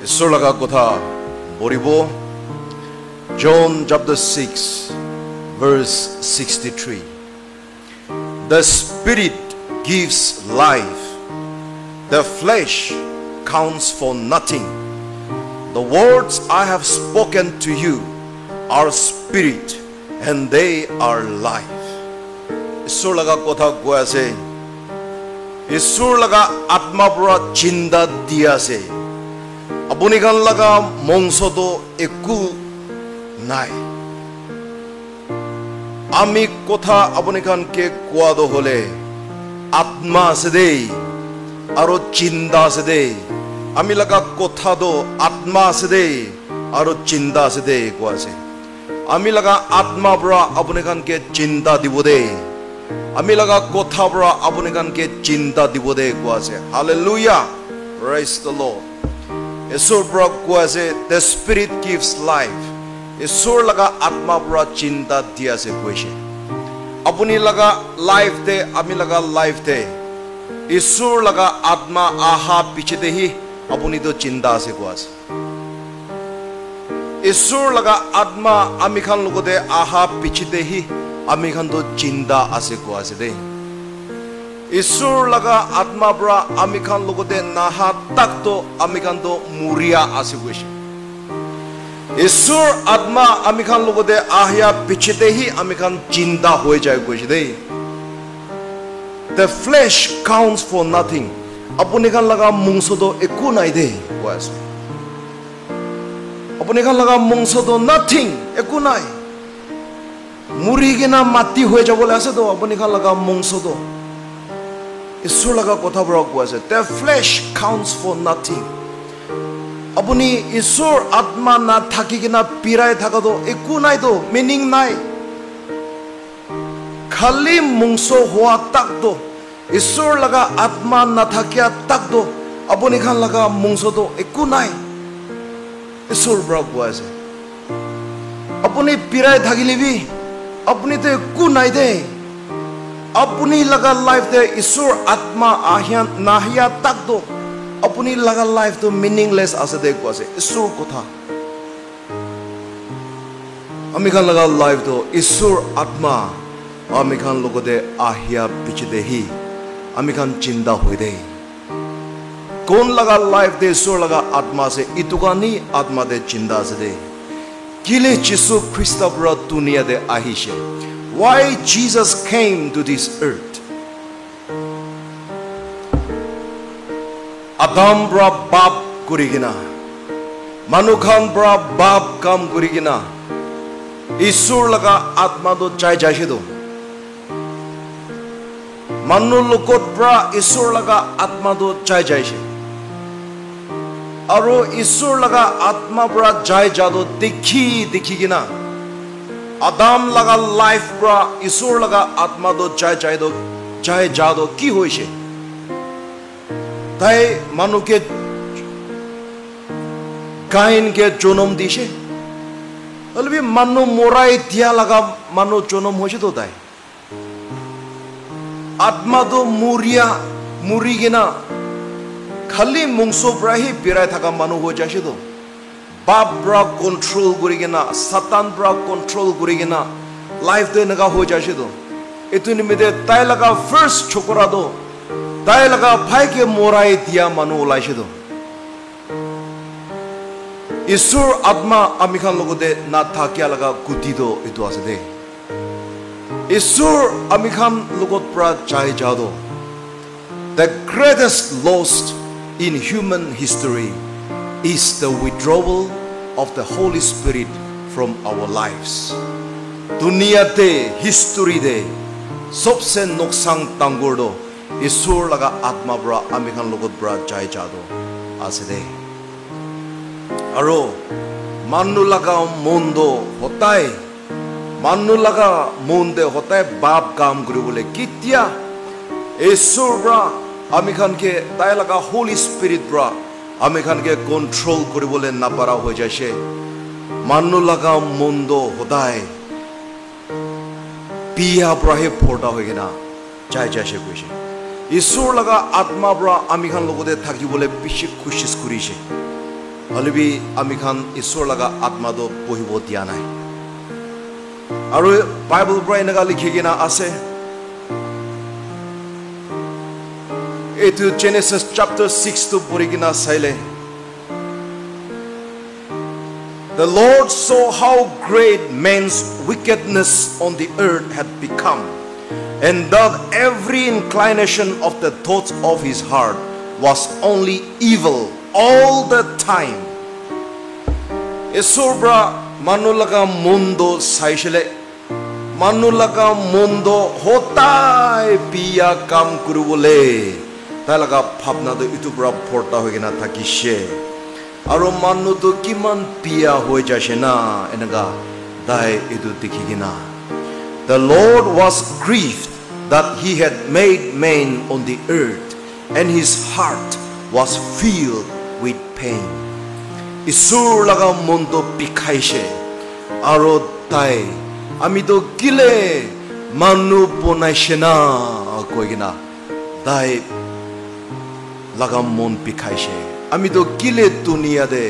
ঈশ্বৰ লগা কথা পঢ়িব John chapter 6 verse 63. The Spirit gives life, the flesh counts for nothing. The words I have spoken to you are spirit and they are life. ঈশ্বৰ লগা কথা কৈ আছে, ঈশ্বৰ লগা আত্মা পৰা চিন্তা দি আছে। আপুনি গান লগা মংসটো একো নাই। আমি কথা আপুনি গান কে কোৱাদ হলে আত্মা আছে দেই আৰু চিন্তা আছে দেই। আমি লগা কথাটো আত্মা আছে দেই আৰু চিন্তা আছে দেই কোৱা আছে। আমি লগা আত্মা পৰা আপুনি গান কে চিন্তা দিব দেই। আমি লগা কথা পৰা আপুনি গান কে চিন্তা দিব দেই কোৱা আছে। Hallelujah, praise the Lord. ঈশ্বৰ পৰা কোৱা আছে the Spirit gives life. ঈশ্বৰ লগা আত্মা পৰা চিন্তা দি আছে কৈছে। আপুনি লগা লাইফ দে আমি লগা লাইফ দে ঈশ্বৰ লগা আত্মা আহা পিছতেহি আপুনি তো চিন্তা আছে কোৱা আছে। ঈশ্বৰ লগা আত্মা আমি খান লগতে আহা পিছতেহি আমি খান তো চিন্তা আছে কোৱা আছে দেই। ঈশ্বৰ লগা আত্মা পৰা আমি খান লগতে নাহা তাকতো আমি খান তো মৰিয়া আছে কৈছে। ঈশ্বৰ আত্মা আমি খান লগতে আহিয়া পিছতেহি আমি খান চিন্তা হৈ যায় কৈছে দেই। The flesh counts for nothing. আপুনি খান লগা মংসটো একো নাই দেই কৈ আছে। আপুনি খান লগা মংসটো nothing একো নাই। মৰি কিনা মাটি হৈ যাবলৈ আছে তো আপুনি খান লগা মংসটো। ঈশ্বৰ লগা কথা পৰা কৈ আছে the flesh counts for nothing. আপুনি ঈশ্বৰ আত্মা না থাকি কিনা পিৰাই থাকাটো একো নাই তো মিনিং নাই। খালি মংস হোৱা তাকতো ঈশ্বৰ লগা আত্মা নাথাকিয়া তাকতো আপুনি খান লগা মংসটো একো নাই। ঈশ্বৰ পৰা কোৱা আছে আপুনি পিৰাই থাকিলিবি আপুনিতো একো নাই দে। আপুনি লগা লাইফ দে ঈশ্বৰ আত্মা আহিয়া নাহিয়া তাকতো আপুনি লগা লাইফটো মিনিংলেছ আছে দে কোৱা আছে। ঈশ্বৰ কথা আমি খান লগা লাইফটো ঈশ্বৰ আত্মা আমি খান লগতে আহিয়া পিছতেহি আমি খান চিন্তা হৈ দে। কোন লগা লাইফ দে ঈশ্বৰ লগা আত্মা আছে ইটো কানি আত্মা দে চিন্তা আছে দে। কিলে যীশু খ্ৰীষ্ট পৰা দুনিয়া দে আহিছে। Why Jesus came to this earth? Adam পৰা বাপ কৰি কিনা মানুহ খান পৰা বাপ কাম কৰি কিনা ঈশ্বৰ লগা আত্মাটো চাই যাইছে তো মানুহ লোকত পৰা ঈশ্বৰ লগা আত্মাটো চাই যাইছে আৰু ঈশ্বৰ লগা আত্মা পৰা যাই যাদো দেখি দেখি কিনা আদাম লগা লাইফ পৰা ঈশ্বৰ লগা আত্মাটো চাই যাদো কি হৈছে তাই মানুহকে কাইনকে জনম দিছে। অলবি মানুহ মৰাই দিয়া লগা মানুহ জনম হৈছে তো তাই আত্মাটো মৰি কিনা খালি মংস পৰাহি বিৰাই থকা মানুহ হৈ যাইছে তো বাপ পৰা কণ্ট্ৰল কৰি কিনা সাতান পৰা কণ্ট্ৰল কৰি কিনা লাইফটো এনেকা হৈ যাইছে তো এইটো নিমিত্তে তাই লগা ফাৰ্ষ্ট ছোকৰাটো তাই লগা ভাইকে মৰাই দিয়া মানুহ ওলাইছে তো ঈশ্বৰ আত্মা আমি খান লগতে নাথাকিয়া লগা গুটিটো এইটো আছে দেই। ঈশ্বৰ আমি খান লগত পৰা চাই যাওঁ the greatest loss in human history is the withdrawal of the Holy Spirit from our lives. দুনিয়াতে হিষ্টৰী দে সবসে নোকচান ডাঙৰটো ঈশ্বৰ লগা আত্মা পৰা আমি খান লগত পৰা চাই যাওঁ আছে দে। আৰু মানুহ লগা মনটো হতাই মানুহ লগা মন দে হতাই বাপ কাম কৰিবলৈ কেতিয়া ঈশ্বৰ পৰা আমি খানকে তাই লগা হোলি স্পিৰিট পৰা আমি খানকে কণ্ট্ৰল কৰিবলৈ নাপাৰা হৈ যাইছে। মানুহ লগা মনটো সদায় পিয়া পৰাহে ফৰ্তা হৈ কিনা যাই যাইছে কৈছে। ঈশ্বৰ লগা আত্মা পৰা আমি খান লগতে থাকিবলৈ বেছি কোচিছ কৰিছে। হলিবি আমি খান ঈশ্বৰ লগা আত্মাটো বহিব দিয়া নাই আৰু বাইবেল পৰা এনেকা লিখি কিনা আছে এইটো Genesis chapter 6 to পঢ়ি কিনা চাইলে The Lord saw how great man's wickedness on the earth had become, and that every inclination of the thoughts of his heart was only evil all the time. Esobra manulaga mundo saishele manulaga mundo hotai pia kam kurubole talaga bhabna do itubra porta hoigena thakishe aro manu to kiman pia hoi jashe na enaga dai edu dikhigina The Lord was grieved that he had made man on the earth, and his heart was filled with pain. Isur laga mondo pikhaise aro tai ami to kile manu bonaise na koigina dai laga mon pikhaise ami to kile dunia de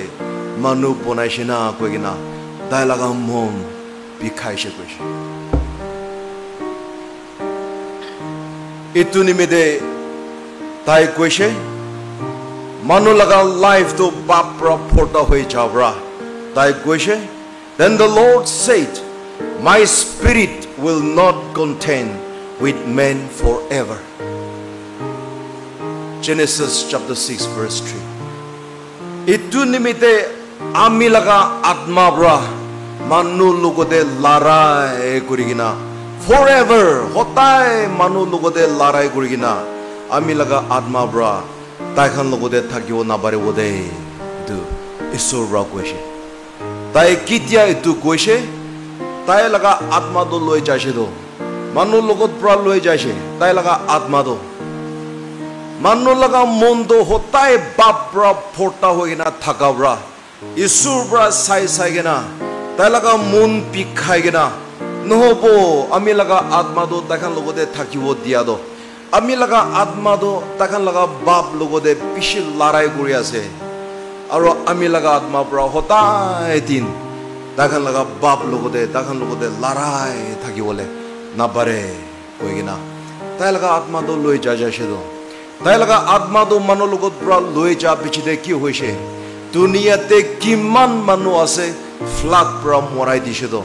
manu bonaise na koigina dai laga mon pikhaise koise itu nimide tai koise manu laga life to bapra porta hoi jabra tai koise Then the Lord said, My spirit will not contend with men forever. Genesis chapter 6 verse 3. Itu nimite ami laga atma bra manu lugode larai kurigina forever hotai manu lugode larai kurigina ami laga atma bra tai khan lugode thakyo na bare bode tu isur bra koise tai kitia itu koise tai laga atma do loi jaise do manu lugot bra loi jaise tai laga atma do manu laga mondo hotai babra porta hoina thakabra isur bra sai sai gena tai laga mon pikhai gena nohobo ami laga atma do takhan logode thakibo dia do ami laga atma do takhan laga bab logode pishil larai guri ase aro ami laga atma bra hotai din takhan laga bab logode takhan logode larai thakibole na bare koigina tai laga atma do loi ja ja she do tai laga atma do manu logot bra loi ja bichide ki hoise duniyate kiman manu ase flood bra morai dishe do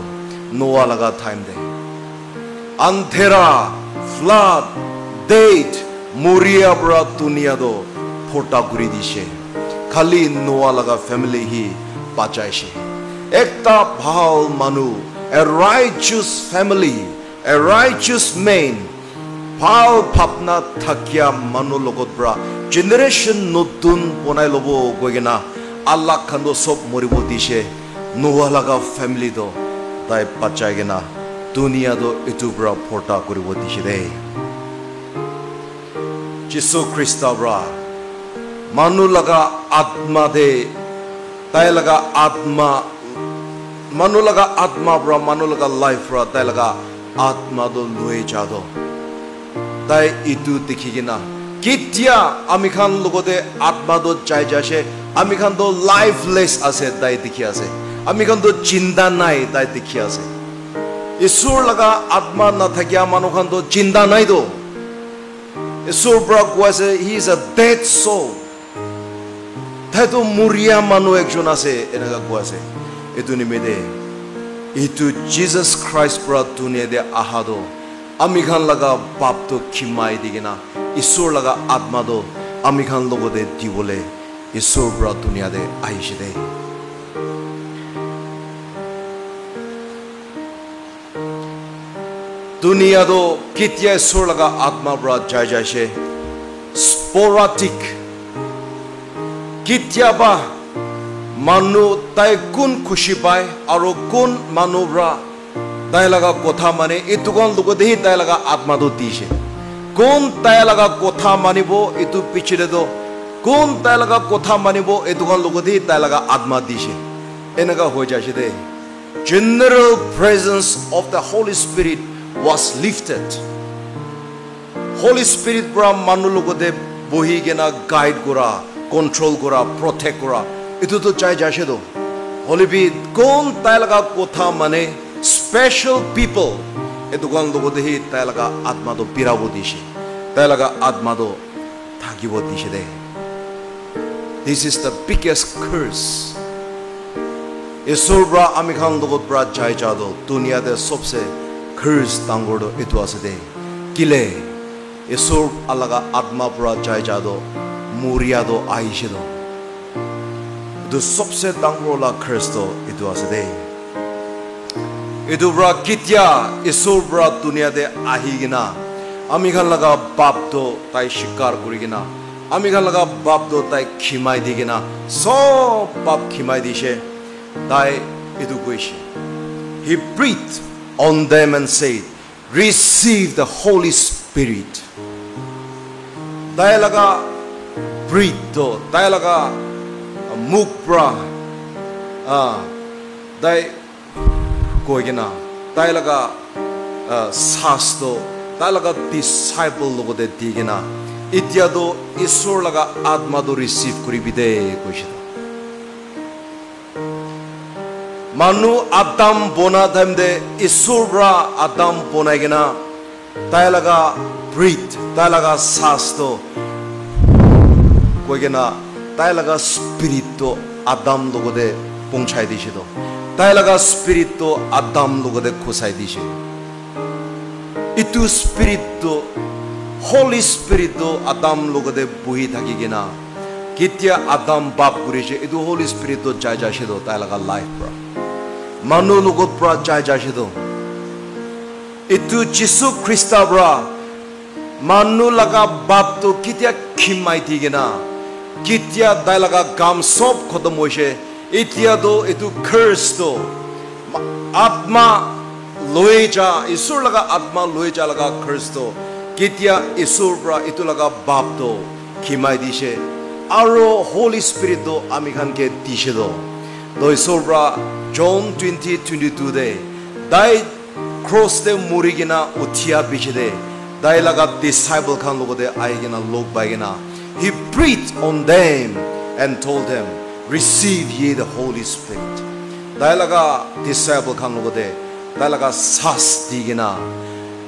Noah laga time de Anthera flood date Moria bra dunia do phota guri dishe khali Noah laga family hi bachaise ekta bhal manu a righteous family a righteous man bhal phapna thakya manu logot bra generation notun bonai lobo goigena Allah khando sob moribo dishe Noah laga family do tai pachai gena dunia do itubra porta koribo dishide Jesu Christa bra manu laga atma de tai laga atma manu laga atma bra manu laga life bra tai laga atma do loi jado tai itu dikhigena kitia ami khan logode atma do jai jase ami khan do lifeless ase tai dikhi ase ami khan to chinda nai dai dikhi ase isur laga atma na thakya manu khan to chinda nai do isur bra koise he is a dead soul thai to muria manu ekjon ase enaga koise etu nimede etu Jesus Christ bra dunia de ahado ami khan laga pap to khimai digena isur laga atma do ami khan logode dibole isur bra dunia de aishide Dunia do kitia sur laga atma bra jai jai she sporadic kitia ba manu tai kun khushi pai aro kun manu bra tai laga kotha mane itugon lugo dehi tai laga atma do dishe kun tai laga kotha manibo itu pichire do kun tai laga kotha manibo itugon lugo dehi tai laga atma dishe enaga ho jai she de general presence of the Holy Spirit was lifted. Holy Spirit bra manu logode bohi gena guide gora, control gora, protect gora, itu to chai jashe do holy be kon tai laga kotha mane special people itu kon logo de hi tai laga atma do pirabo dishe tai laga atma do thagibo dishe de. This is the biggest curse. Isur bra amikhan logot bra chai jado dunia de sobse curse tangor do itu ase de kile isur alaga atma bra chai jado muria do aishe do the सबसे तंगरोला Kristo itu asade itu bra kitya isur bra dunia de ahigina amikhan laga bab do tai shikar kurigina amikhan laga bab do tai khimai digina so bab khimai dishe tai itu goishi. He breathed on them and said, receive the Holy Spirit. Tai laga breathe do tai laga mukbra dai koigena dai laga sasto dai laga disciple logo de digena itya do isur laga atma do receive kuri bide koishida manu adam bona them de isur bra adam bona gena dai laga breathe dai laga sasto koigena tai laga spirito adam logo de pongchai dishe do tai laga spirito adam logo de khosai dishe itu spirito holy spirito adam logo de buhi thaki gina kitya adam bab kurise itu holy spirito jai jashe do tai laga life bra manu logo bra jai jashe do itu jisu krista bra manu laga bab to kitya khimai tigena kitya dai laga gam sob khotam hoise itya do itu curse do atma loeja isur laga atma loeja laga curse do kitya isur bra itu laga bab do khimai dishe aro holy spirit do amikhan ke dishe do isur bra John 20:22 de dai cross de murigina uthia biche de dai laga disciple khan logo de aigena log baigena. He breathed on them and told them, receive ye the Holy Spirit. Dailaga disciple kan logode, dailaga sas digina.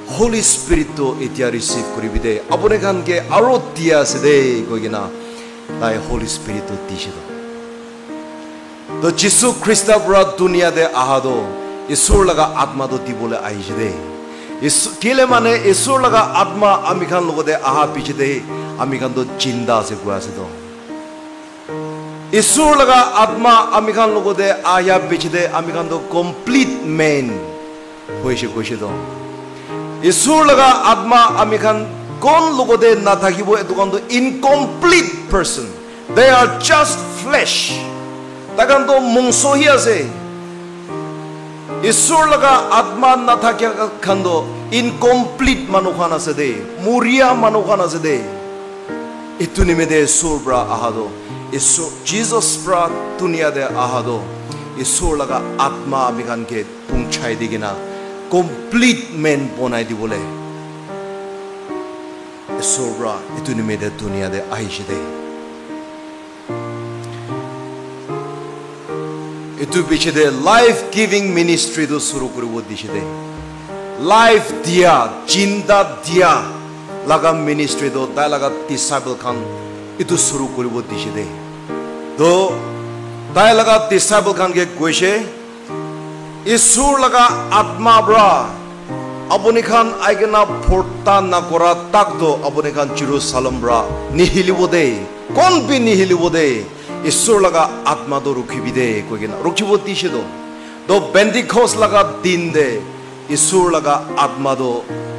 Holy Spirit to itya receive kuribide. Abone kan ke aro dia sede koigina. Dai Holy Spirit to tishido. To Jisu Krista bra dunia de ahado. Isur laga atma to dibole aijide. Kile mane isur laga atma amikhan logode aha pichide. amikhan do jinda se kuase do isur laga atma amikhan logo de aya bichide amikhan do complete man hoise koise do isur laga atma amikhan kon logo de na thakibo edukan do incomplete person, they are just flesh takan do mungso hi ase isur laga atma na thakya khando incomplete manukhan ase de muria manukhan ase de itu nimede isur bra ahado isur Jesus bra dunia de ahado isur laga atma amikhan ke pungchai digina complete man bonai di bole isur bra itu nimede dunia de aishide itu bichide life giving ministry do suru kuribo dishide life dia jinda dia laga ministry do ta laga disciple khan itu suru kuribo dishide do ta laga disciple khan ke goise isur laga atma bra aboni khan aigena phorta na kora tak do aboni khan Jerusalem bra nihilibo de kon bi nihilibo de isur laga atma do rukhibide koigena rukhibo tishido do Pentecost laga din de isur laga atma do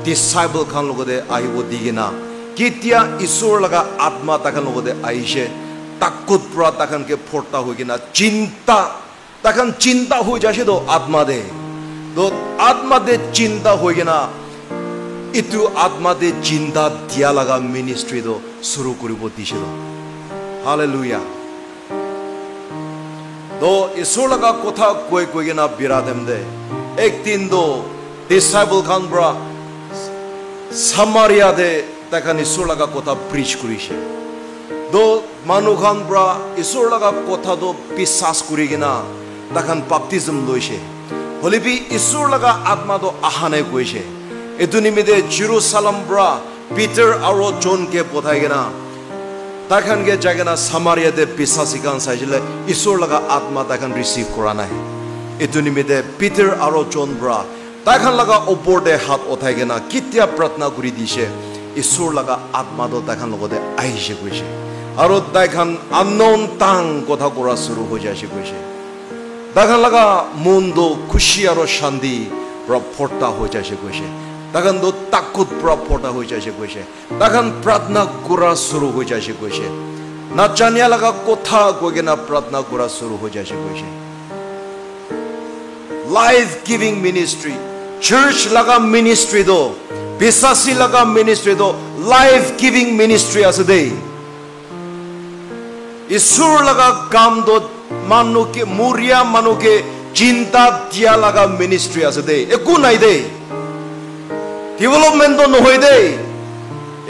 disciple khan logo de aibo digena kitya isur laga atma takhan logo de aishe takut pra takhan ke phorta hoigena chinta takhan chinta hoi jase do atma de chinta hoigena itu atma de chinta dia laga ministry do suru koribo dishido hallelujah do isur laga kotha koi gena biradem de ek din do disciple khan bra Samaria de takhan isur laga kotha preach kurishe do মানুখান পৰা ঈশ্বৰ লগা কথাটো বিশ্বাস কৰি কিনা তাখান বাপ্তিজম লৈছে হলিবি ঈশ্বৰ লগা আত্মাটো আহা নাই কৈছে এটো নিমিতে জেৰুসালেম পৰা পিটাৰ আৰু জনকে পঠাই কিনা তাখানকে জায়গা সামাৰিয়াতে বিশ্বাসী কান চাইছিলে ঈশ্বৰ লগা আত্মা তাখান ৰিচিভ কৰা নাই এটো নিমিতে পিটাৰ আৰু জন পৰা তাখান লগা ওপৰতে হাত উঠাই কিনা কিতিয়া প্ৰাৰ্থনা কৰি দিছে ঈশ্বৰ লগা আত্মাটো তাখান লগতে আহিছে কৈছে আৰু তাখান আননোন টাং কথা কৰা শুৰু হৈ যাইছে কৈছে তাখান লগা মনটো খুশি আৰু শান্তি পৰা ফৰ্তা হৈ যাইছে কৈছে তাখান তো তাকুত পৰা ফৰ্তা হৈ যাইছে কৈছে তাখান প্ৰাৰ্থনা কৰা শুৰু হৈ যাইছে কৈছে না জানিয়া লগা কথা কৈ কিনা প্ৰাৰ্থনা কৰা শুৰু হৈ যাইছে কৈছে লাইফ গিভিং মিনিষ্ট্ৰি চাৰ্চ লগা মিনিষ্ট্ৰি তো বিশ্বাসী লগা মিনিষ্ট্ৰি তো লাইফ গিভিং মিনিষ্ট্ৰি আছে দেই ঈশ্বৰ লগা কাম তো মানুকে মৰিয়া মানুকে চিন্তা দিয়া লগা মিনিষ্ট্ৰি আছে দেই একো নাই দেই ডেভেলপমেন্ট তো নহয় দেই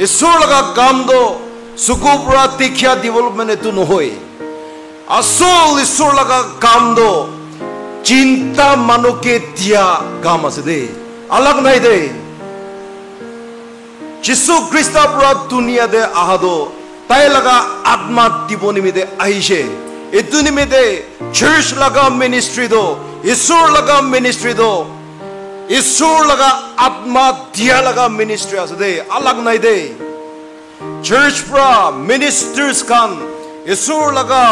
ঈশ্বৰ লগা কাম তো চকুৰ পৰা দেখিয়া ডেভেলপমেন্ট এটো নহয় আসল ঈশ্বৰ লগা কাম তো চিন্তা মানুকে দিয়া কাম আছে দেই আলাগ নাই দেই যিশু খ্ৰীষ্টৰ পৰা দুনিয়াতে আহাদো তাই লগা আত্মা দিব নিমিতে আহিছে এটো নিমিতে চাৰ্চ লগা মিনিষ্ট্ৰি তো ঈশ্বৰ লগা মিনিষ্ট্ৰি তো ঈশ্বৰ লগা আত্মা দিয়া লগা মিনিষ্ট্ৰি আছে দেই আলাগ নাই দেই চাৰ্চ পৰা মিনিষ্টাৰ্ছ খান ঈশ্বৰ লগা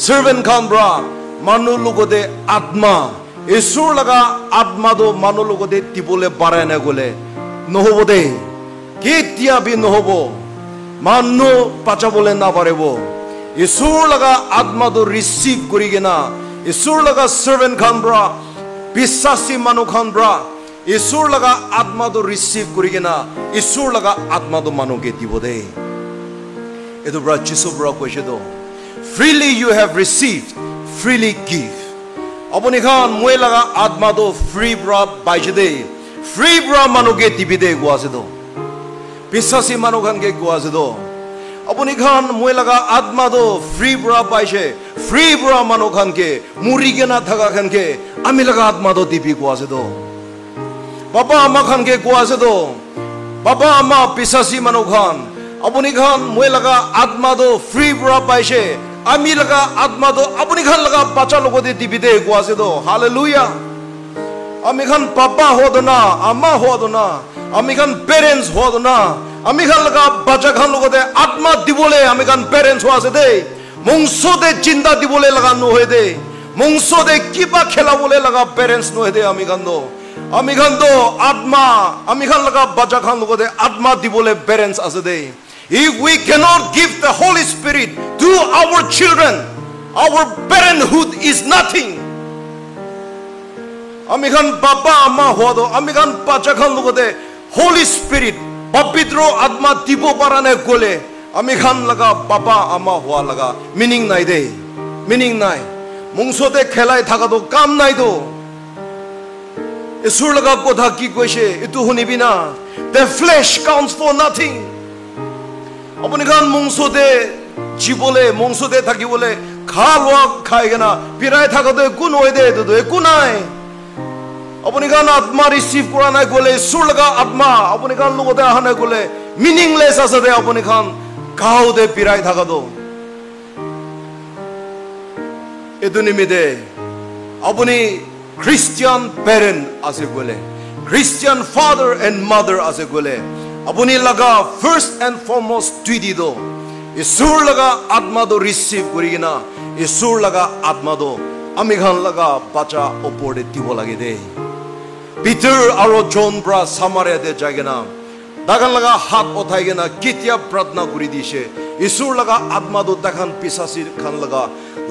সাৰ্ভেন্ট খান পৰা মানুহ লগতে আত্মা ঈশ্বৰ লগা আত্মাটো মানুহ লগতে দিবলৈ বাৰে নাই গলে নহব দেই কেতিয়া বি নহব মানুহ পাচাবলৈ নাপাৰিব ঈশ্বৰ লগা আত্মাটো ৰিচিভ কৰি কিনা ঈশ্বৰ লগা সাৰ্ভেন্ট খান পৰা বিশ্বাসী মানুহ খান পৰা ঈশ্বৰ লগা আত্মাটো ৰিচিভ কৰি কিনা ঈশ্বৰ লগা আত্মাটো মানুহকে দিব দেই এটো পৰা যিশুৰ পৰা কৈছে তো freely you have received freely give আপুনি খান মই লগা আত্মাটো ফ্ৰী পৰা পাইছে দেই ফ্ৰী পৰা মানুহকে দিবি দেই কোৱা আছে তো বিশ্বাসী মানুহ খানকে কোৱা আছে তো আপুনি খান মই লগা আত্মাটো ফ্ৰী পৰা পাইছে ফ্ৰী পৰা মানুহ খানকে মুৰি কেনা থাকা খানকে আমি লগা আত্মাটো দিবি কোৱা আছে তো বাবা আমা খানকে কোৱা আছে তো বাবা আমা বিশ্বাসী মানুহ খান আপুনি খান মই লগা আত্মাটো ফ্ৰী পৰা পাইছে আমি লগা আত্মাটো আপুনি খান লগা বাচ্চা লগতে দিবি দে কোৱা আছে তো হালেলুয়া আমি খান পাপা হতো না আমা হতো না আমি খান পেৰেন্টস হতো না আমি খান লগা বাচ্চা খান লগতে আত্মা দিবলে আমি খান পেৰেন্টস হোৱা আছে দেই মংসতে চিন্তা দিবলে লগা নহয় দেই মংসতে কিবা খেলাবলে লগা পেৰেন্টস নহয় দেই আমি খান তো আত্মা আমি খান লগা বাচ্চা খান লগতে আত্মা দিবলে পেৰেন্টস আছে দেই if we cannot give the Holy Spirit to our children our parenthood is nothing আমি খান বাবা আমা হতো আমি খান বাচ্চা খান লগতে Holy Spirit পবিত্র আত্মা দিব পাৰা নাই গলে আমি খান লগা বাবা আমা হোৱা লগা মিনিং নাই দেই মিনিং নাই মংসতে খেলাই থাকাটো কাম নাই তো ঈশ্বৰ লগা কথা কি কৈছে এটো শুনিবি না the flesh counts for nothing আপুনি খান মংসতে জীবলে মংসতে থাকিবলে খা লোৱা খাই কেনা পিৰাই থাকাটো একো নহয় দে এটো একো নাই আপুনি খান আত্মা ৰিচিভ কৰা নাই গলে ঈশ্বৰ লগা আত্মা আপুনি খান লগতে অহা নাই গলে মিনিংলেছ আছে দে আপুনি খান গাঁৱতে পিৰাই থাকাটো এটো নিমিতে আপুনি খ্ৰীষ্টিয়ান পেৰেণ্ট আছে গলে খ্ৰীষ্টিয়ান ফাদাৰ এণ্ড মাদাৰ আছে গলে আপুনি লগা ফাৰ্ষ্ট এণ্ড ফৰমষ্ট দুই দো ঈশ্বৰ লগা আত্মাটো ৰিচিভ কৰি কিনা ঈশ্বৰ লগা আত্মাটো আমি খান লগা বাচ্চা ওপৰতে দিব লাগে দেই পিটাৰ আৰু জন পৰা সামাৰিয়াতে যাই কিনা তাখান লগা হাত উঠাই কিনা কেতিয়া প্ৰাৰ্থনা কৰি দিছে ঈশ্বৰ লগা আত্মাটো তাখান পিছাচি খান লগা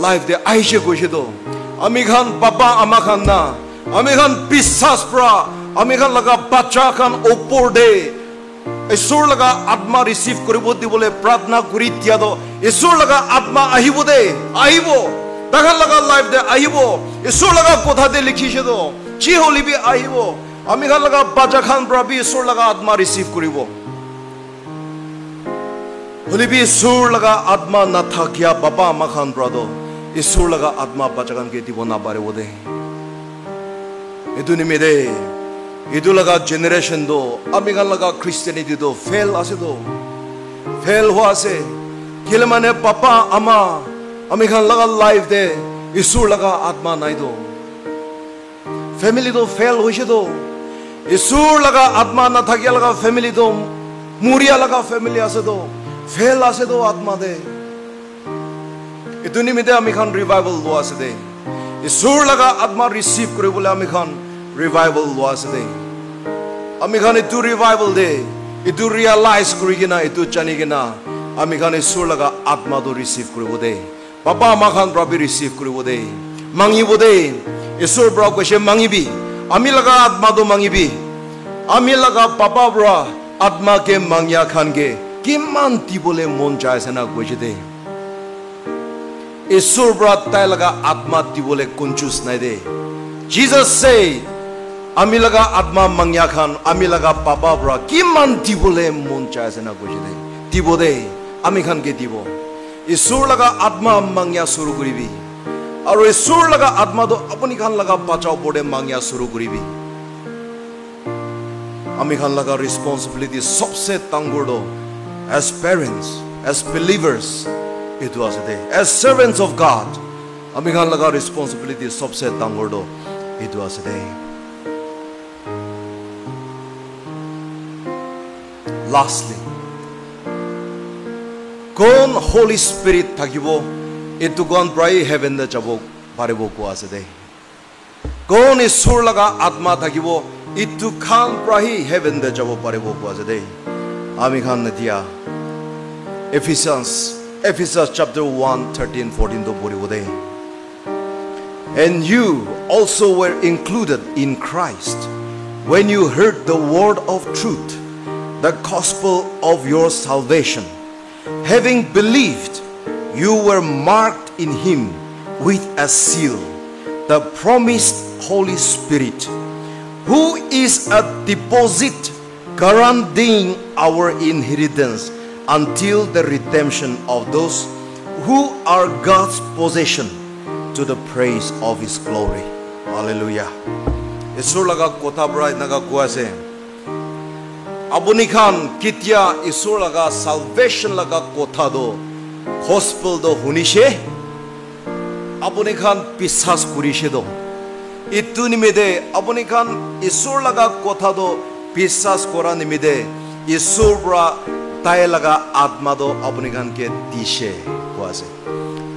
লাইফ দে আহিছে কৈছে তো আমি খান বাবা আমা খান না আমি খান বিশ্বাস পৰা আমি খান লগা বাচ্চা খান ওপৰতে ঈশ্বৰ লগা আত্মা ৰিচিভ কৰিব দিবলে প্ৰাৰ্থনা কৰি দিয়া তো ঈশ্বৰ লগা আত্মা আহিব দে আহিব তাখান লগা লাইফ দে আহিব ঈশ্বৰ লগা কথাতে লিখিছে তো যি হলিবি আহিব আমি খান লগা বাচ্চা খান পৰা বি ঈশ্বৰ লগা আত্মা ৰিচিভ কৰিব होली भी ईश्वर लगा आत्मा ना था क्या बाबा मखान ब्रादो ईश्वर लगा आत्मा बचगन के दिवो ना बारे वो दे इतु निमिदे इतु लगा जनरेशन दो अमिगन लगा क्रिश्चियनिटी दो फेल आसे दो फेल हुआ से किले माने पापा अमा अमिगन लगा लाइफ दे ईश्वर लगा आत्मा नहीं दो फैमिली दो फेल हुई से दो ईश्वर लगा आत्मा ना था क्या लगा फैमिली दो मुरिया लगा फैमिली आसे दो फेल आसे दो आत्मा दे इतु निमिदे अमिगन रिवाइवल दो आसे दे ईश्वर लगा आत्मा रिसीव करे बोले अमिगन रिवाइवल दो आसे दे अमिगन इतु रिवाइवल दे इतु रियलाइज करिगिना इतु जानिगिना अमिगन ईश्वर लगा आत्मा दो रिसीव करे बोले पापा मखान प्रभु रिसीव करे बोले मांगी बोले ईश्वर प्रभु कैसे मांगी भी अमी लगा आत्मा दो मांगी भी अमी लगा पापा ब्रा आत्मा के मांगिया खान के किमान ती बोले मन चाहे से ना कैसे दे ईश्वर ब्रा ताई लगा आत्मा ती बोले कंजूस नहीं दे जीसस से अमी लगा आत्मा मांगिया खान अमी लगा पापा ब्रा किमान ती बोले मन चाहे से ना कैसे दे ती बोले अमी खान के ती बो ईश्वर लगा आत्मा मांगिया शुरू करी भी और ईश्वर लगा आत्मा तो अपनी खान लगा बचाव बोले मांगिया शुरू करी भी अमी खान लगा रिस्पांसिबिलिटी सबसे तंगुड़ो as parents as believers it was a day as servants of God अमी खान लगा रिस्पांसिबिलिटी सबसे तंगुड़ो it was a day lastly कौन होली स्पिरिट থাকিবो इतु कौन प्राय हेवन दे जाबो पारेबो को आसे दे कौन ईश्वर लगा आत्मा থাকিবो इतु खान प्राय हेवन दे जाबो पारेबो को आसे दे आमी खान नदिया Ephesians chapter 1:13-14 तो बोली बोले and you also were included in Christ when you heard the word of truth the gospel of your salvation having believed you were marked in him with a seal the promised Holy Spirit who is a deposit guaranteeing our inheritance until the redemption of those who are God's possession to the praise of his glory hallelujah ईश्वर लगा कोथा बराई नगा कुआसे अबुनी खान कितिया ईश्वर लगा salvation लगा कोथा दो gospel दो हुनिशे अबुनी खान पिसास कुरिशे दो इतु निमिदे अबुनी खान ईश्वर लगा कोथा दो पिसास कोरा निमिदे ईश्वर बरा ताई लगा आत्मा दो अपने खान के दिशे कुआसे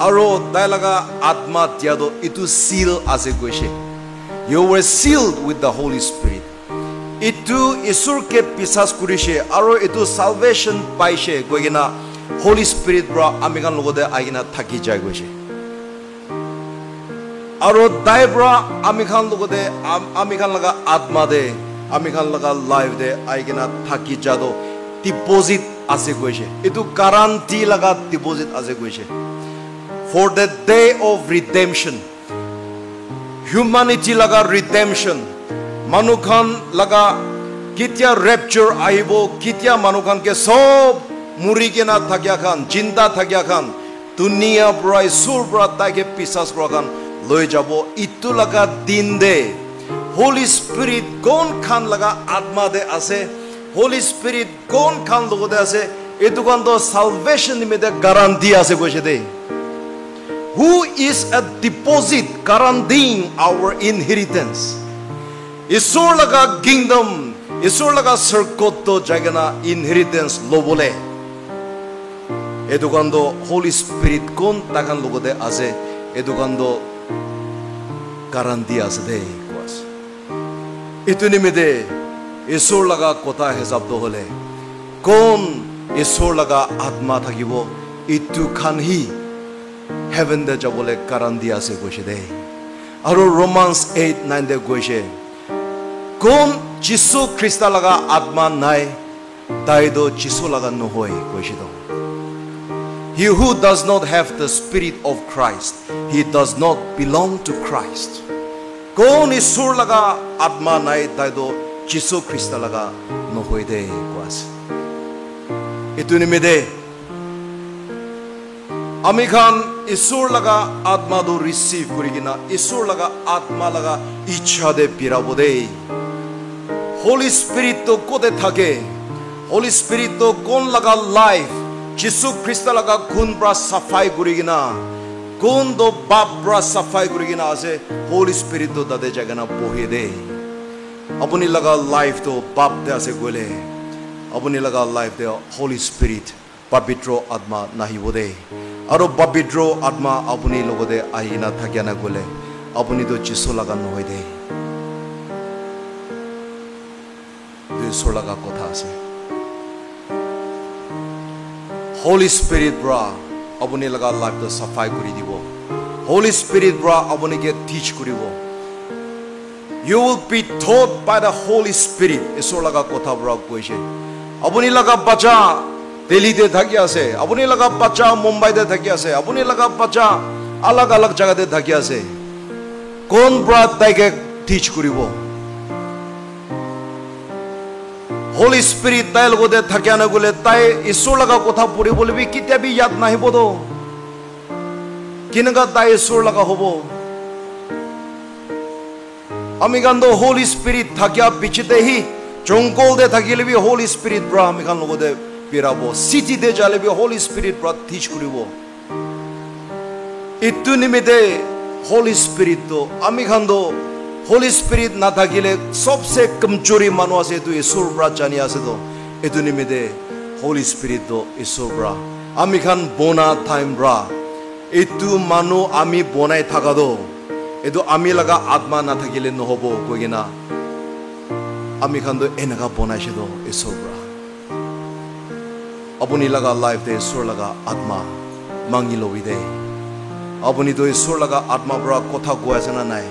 आरो ताई लगा आत्मा दिया दो इतु seal आसे कुछे you were sealed with the Holy Spirit इतु ईश्वर के पिसास कुरिशे आरो इतु salvation पाइशे कोइगिना Holy Spirit ब्रा अमिगन लोगो दे आइगिना थकी जाए कुछे आरो ताई ब्रा अमिगन लोगो दे अमिगन लगा आत्मा दे अमिगन लगा लाइफ दे आइगिना थकी जा दो डिपॉजिट आसे कोइशे इतु गारंटी लगा डिपॉजिट आसे कोइशे for the day of redemption humanity लगा redemption मानुखान लगा कित्या rapture आइबो कित्या मानुखान के सब मुरी के ना थकिया खान जिंदा थकिया खान दुनिया ब्राई सुर ब्रा ताके पिसास ब्रा खान लोय जाबो इतु लगा दिन दे Holy Spirit कौन खान लगा आत्मा दे आसे Holy Spirit कौन खान लोगो दे आसे इतु कौन तो salvation में दे गारंटी आसे कोई दे who is a deposit guaranteeing our inheritance ईश्वर लगा kingdom ईश्वर लगा सरकोत तो जागना inheritance लो बोले इतु कौन तो Holy Spirit कौन ताकन लोगो दे आसे इतु कौन तो गारंटी आसे दे कोस इतु निमिदे ईश्वर लगा कोता हिसाब दो होले कौन ईश्वर लगा आत्मा থাকিবो इतु खान ही heaven दे जाबोले गारंटी आसे कोशे दे आरो रोमांस 8:9 दे कोशे कौन जिसु ख्रिस्ता लगा आत्मा नाय ताई दो जिसु लगा न होय कोशे दो he who does not have the spirit of Christ he does not belong to Christ कौन ईश्वर लगा आत्मा नाय ताई दो जिसु ख्रिस्ता लगा न होय दे कोस इतु निमिदे Ami khan Isur laga atma do receive kurigina Isur laga atma laga ichha de pirabo de. Holy Spirit to kote thake. Holy Spirit to kon laga life. Jisu Christa laga gun pra safai kurigina. Gun do bab pra safai kurigina ase Holy Spirit to dade jagana bohe de. Apuni laga life to bab de ase gole. Apuni laga life de Holy Spirit pavitro atma nahi bode. Aro pavitro atma apuni logode ahina thakyana gole. Apuni to Jisu laga nohoi de. Jisu laga kotha ase. Holy Spirit bra apuni laga life to safai kuri dibo. Holy Spirit bra apuni ke teach kuribo. You will be taught by the Holy Spirit. Isur laga kotha bra koise. Apuni laga bacha Delhi de thaki ase. Apuni laga bacha Mumbai de thaki ase. Apuni laga bacha alag alag jaga de thaki ase. Kon bra taike teach kuribo. Holy Spirit tai logode thakyana gole tai Isur laga kotha puri bole bi kitya bi yad nahi bodo. Kinaga tai Isur laga hobo. Amigando Holy Spirit thakya bichite hi jongkol de thakile bi Holy Spirit bra amigan logode pirabo. City de jale bi Holy Spirit bra teach kuribo. Itu nimide Holy Spirit to amigando Holy Spirit na thakile sobse kamchori manu ase tu Isur bra jani ase to etu nimide Holy Spirit to Isur bra amikhan bona time bra etu manu ami bonai thakado etu ami laga atma na thakile nohobo koigina amikhan do enaga bonai se do Isur bra apuni laga life de Isur laga atma mangi lobide apuni do Isur laga atma bra kotha goasana nai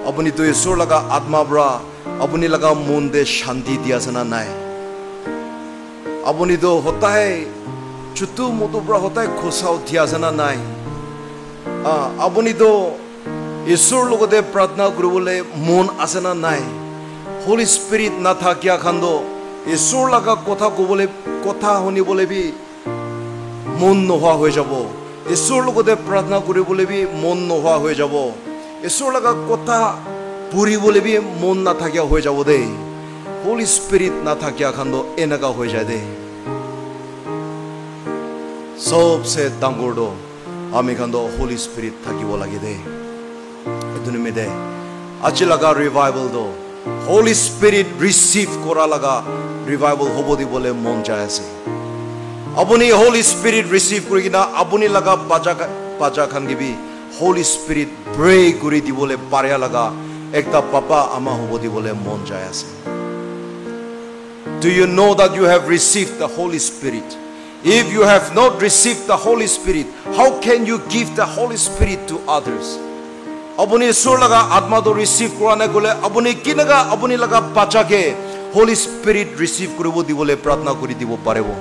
apuni to Isur laga atma bra apuni laga mon de shanti diya sana nai apuni to hota hai chutu mutu bra hota hai khosao diya sana nai apuni to Isur logode pratna kuribole mon asana nai Holy Spirit na thakya khando Isur laga kotha kobole kotha honi bole bi mon noha hoye jabo Isur logode pratna kuribole bi mon noha hoye jabo Isur laga kotha puri bole bi mon na thakya hoye jabo de Holy Spirit na thakya khando enaga hoye jade sobse dangordo ami khando Holy Spirit thakibo lage de eduni me de achi laga revival do Holy Spirit receive kora laga revival hobodi bole mon jay ase apuni Holy Spirit receive kurigina apuni laga baja khan gibi Holy Spirit pray kuri dibole parya laga ekta papa ama hobodi bole mon jay ase Do you know that you have received the Holy Spirit? If you have not received the Holy Spirit, how can you give the Holy Spirit to others? Apuni Isur laga atma do receive kurane gole apuni kinaga apuni laga bacha ke Holy Spirit receive kuribo dibole pratna kuri dibo parebo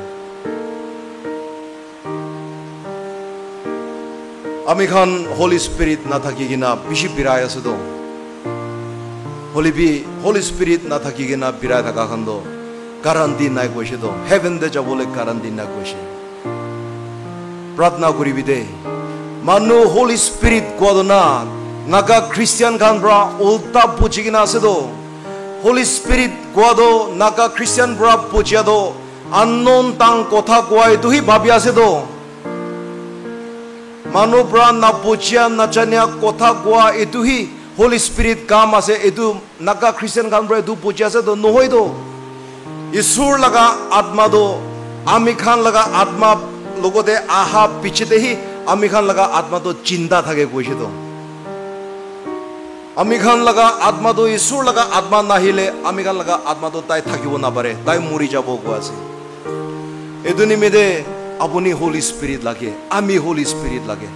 Ami khan Holy Spirit na thakigina bishi birai ase do Holy Spirit na thakigina birai thaka khan do guarantee nai koise do heaven de jabole guarantee na koise pratna kuri bide manu Holy Spirit kodona naga Christian khan bra ulta puchigina ase do Holy Spirit godo naga Christian bra puchia do unknown tang kotha koai tu hi bhabya ase do Manu bra na puchia na chania kotha goa etu hi Holy Spirit kam ase etu naga Christian khan bra etu puchia ase do nohoi do Isur laga atma do ami khan laga atma logode aha pichete hi ami khan laga atma do chinta thake koise do ami khan laga atma do Isur laga atma nahile ami khan laga atma do tai thakibo na pare tai muri jabo ko ase eduni mede apuni Holy Spirit lage ami Holy Spirit lage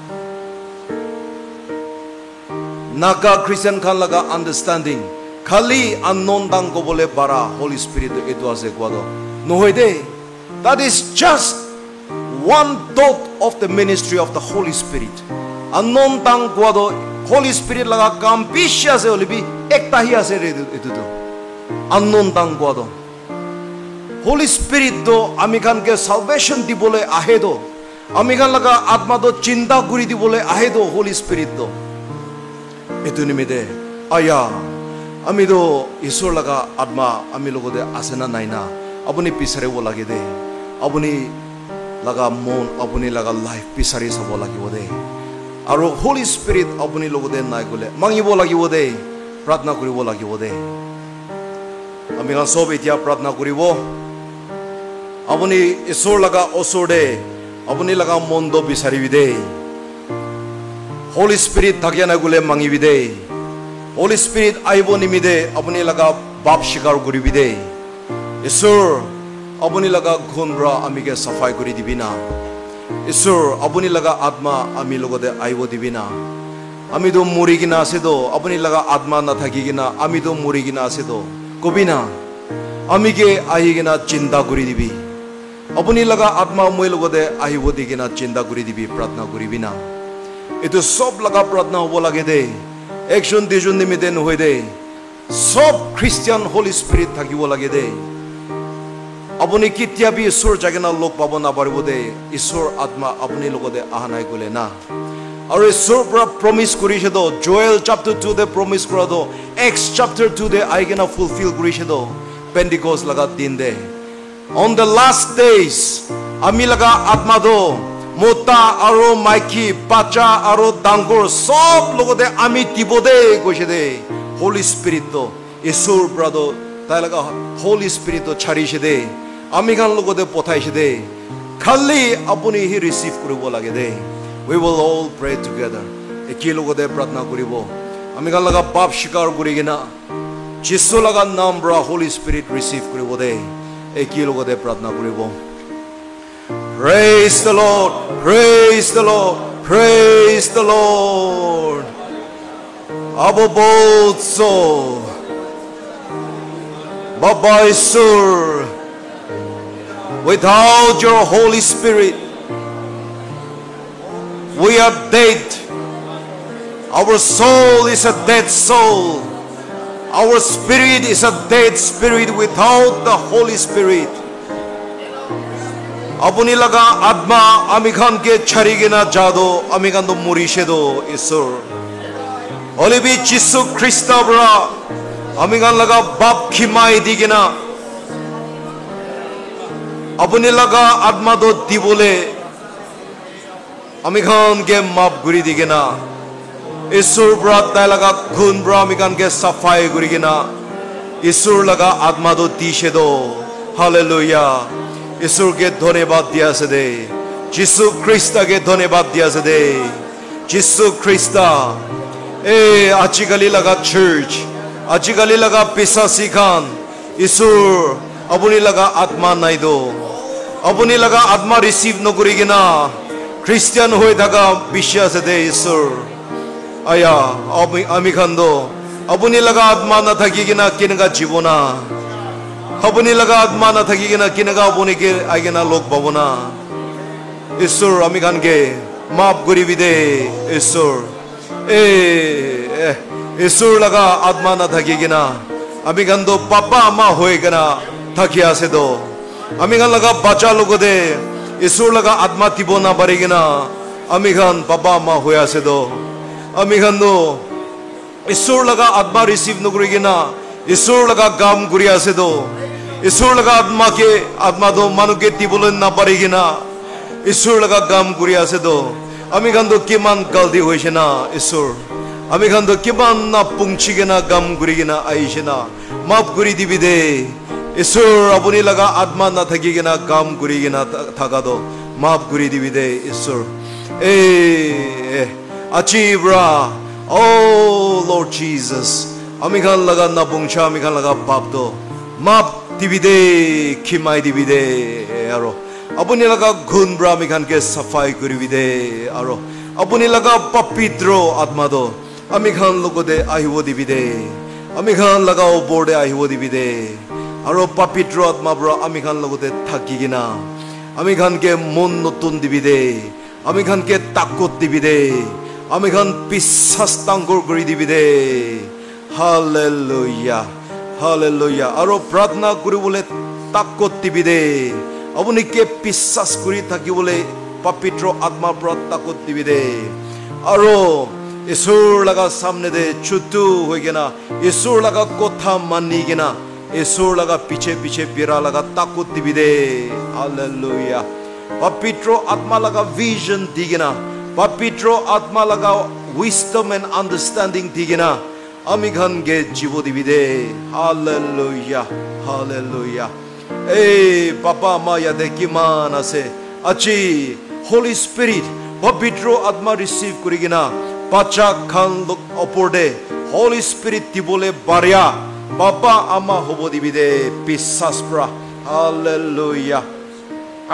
naga Christian khan laga understanding khali unknown dang ko bole bara Holy Spirit etu ase kwado nohoide that is just one dot of the ministry of the Holy Spirit unknown dang kwado Holy Spirit laga kam bisha se olibi ekta hi ase etu to unknown dang kwado Holy Spirit do ami khan ke salvation dibole ahe do Ami kan laga atma do cinta guri di bole ahe do Holy Spirit do. Itu nimide aya ami do Isur laga atma ami logo de asena naina. Abuni pisare bo lagi de. Abuni laga mon abuni laga life pisari sabo lagi bo de. Aro Holy Spirit abuni logo de nai gole mangi bo lagi bo de. Pratna kuri bo lagi bo de. Ami kan sob itia pratna kuri bo. Abuni Isur laga osur de. Abuni laga mondo bisari bide. Holy Spirit thagyana gule mangi bide. Holy Spirit aibo nimide abuni laga bab shikar guri bide. Isur abuni laga ghunra amige safai guri dibina. Isur abuni laga atma ami logode aibo dibina. Ami do murigina asedo abuni laga atma na thagigina ami do murigina asedo kobina amige aigina chinta guri dibi. Apuni laga atma moi logode ahibo digina chinta guri dibi pratna guri bina. Itu sob laga pratna hobo lage de. Ekshon dijun nimide nohoi de. Sob Christian Holy Spirit thakibo lage de. Apuni kitya bi Isur jagena lok pabo na paribo de. Isur atma apuni logode ahanai gole na. Aru Isur pra promise kurishe do. Joel chapter 2 de promise kura do. Acts chapter 2 de aigena fulfill kurishe do. Pentecost laga din de. On the last days, ami laga atma do mota aro maiki pacha aro dangur sob logo de ami tibode goise de Holy Spirit do Isur brado tai laga Holy Spirit do charishe de ami gan logo de potaishe de khali apuni hi receive kuribo lage de. We will all pray together. Eki logo de pratna kuribo ami gan laga bab shikar kurigina Jisu laga nam bra Holy Spirit receive kuribo de. Eki logo de pratna kuribo. Praise the Lord, praise the Lord, praise the Lord. Abo bolso Baba Isur, without your Holy Spirit we are dead. Our soul is a dead soul. Our spirit is a dead spirit without the Holy Spirit. Apuni laga atma amikhan ke charigena jado amikhan do murishe do Isur. Olibi Jisu Krista bra amikhan laga bab khimai digena. Apuni laga atma do dibole amikhan ke map guri digena. Isur bra tai laga ghun bra amikhan ke safai gurigina. Isur laga atma do dishe do. Hallelujah. Isur ke dhonyabad diya ase de. Jisu Krista ke dhonyabad diya ase de. Jisu Krista ajikali laga church ajikali laga pisasi khan Isur apuni laga atma nai do. Apuni laga atma receive nogurigina Christian hoi thaga bishwas ase de Isur. Aya ami khando apuni laga atma na thakigina kinga jibona. Apuni laga atma na thakigina kinga apuni ke aigena lok babona. Isur ami khan ke maaf guri bide Isur. Isur laga atma na thakigina ami khan do papa ama hoy gana thakia ase do. Ami khan laga bacha logo de Isur laga atma tibona barigina ami khan papa ama hoy ase do. Ami khan do Isur laga atma receive nugurigina Isur laga gam guri ase do. Isur laga atma do manu ke tibulon na parigina Isur laga gam guri ase do. Ami khan do kiman galdi hoise na Isur. Ami khan do kiman na pungchigena gam gurigina aishena maaf guri dibide. Isur apuni laga atma na thakigena gam gurigina thaga do maaf guri dibide Isur. Achibra, oh Lord Jesus, amikhan laga na pungcha amikhan laga pap do maaf dibide khimai dibide aro apuni laga ghunbra amikhan ke safai kuribide aro apuni laga papitro atma do amikhan logode ahibo dibide amikhan laga oborde ahibo dibide aro papitro atma bra amikhan logode thakigina amikhan ke mon notun dibide amikhan ke takot dibide amikhan pisas tangor guri dibide. Hallelujah, hallelujah. Aro pratna kuri bole takot dibide apuni ke pisas kuri thaki bole पवित्र आत्मा पर ताकुत दिबी दे अरो ईश्वर लगा सामने दे छुट्टू हो गया ईश्वर लगा कोथा मानी गया ईश्वर लगा पीछे पीछे बिरा लगा ताकुत दिबी दे हालेलुया पवित्र आत्मा लगा विजन दिगना पवित्र आत्मा लगा विस्डम एंड अंडरस्टैंडिंग दिगना अमिघन गे जीवो दिबी दे हालेलुया हालेलुया ए पापा मा यादे किमान आसे अच्छी होली स्पिरिट पवित्र आत्मा रिसीव करिगिना पाचा खान लोक अपोर्डे होली स्पिरिट दिबोले बारिया बाबा आमा होबो दिबिदे पिसास प्रा हालेलुया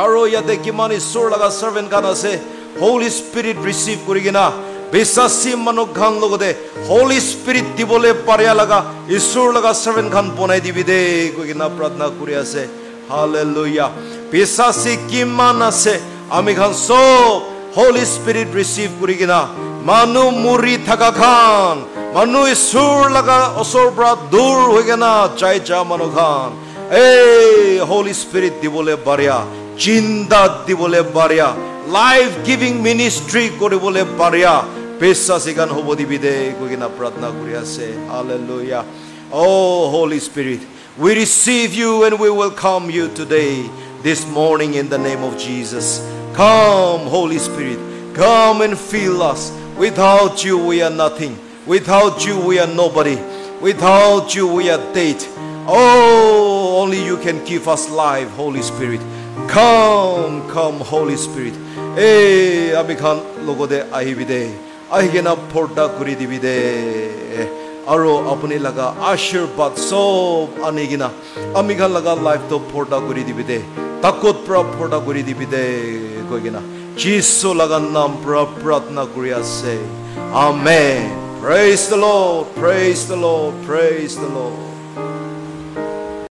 आरो यादे किमान ईश्वर लगा सर्वेंट गान आसे होली स्पिरिट रिसीव करिगिना बेसासी मनोक खान लोगोदे होली स्पिरिट दिबोले बारिया लगा ईश्वर लगा सर्वेंट खान बनाई दिबिदे कइगिना प्रार्थना करि आसे हालेलुया बेसासी किमान आसे आमी खान सब होली स्पिरिट रिसीव करिगिना मानु मुरी थका खान मानु ईश्वर लगा असर प्रा दूर हो गया चाय जा मानु खान ए होली स्पिरिट दिबोले बारिया जिंदा दिबोले बारिया लाइफ गिविंग मिनिस्ट्री करिबोले बारिया पेशा सिगान होबो दिबिदे कइगिना प्रार्थना करि आसे hallelujah O holy spirit we receive you and we welcome you today this morning in the name of Jesus come Holy Spirit come and fill us without you we are nothing without you we are nobody without you we are dead oh only you can give us life Holy Spirit come Holy Spirit eh amikhan logode ahibide ahigena porda kuri dibide aro apni laga आशीर्वाद सब आनेगिना amikhan laga life to porda kuri dibide takot pra porda kuri dibide koigina Jesus laga naam pra pratna kuri ase amen praise the Lord praise the Lord praise the Lord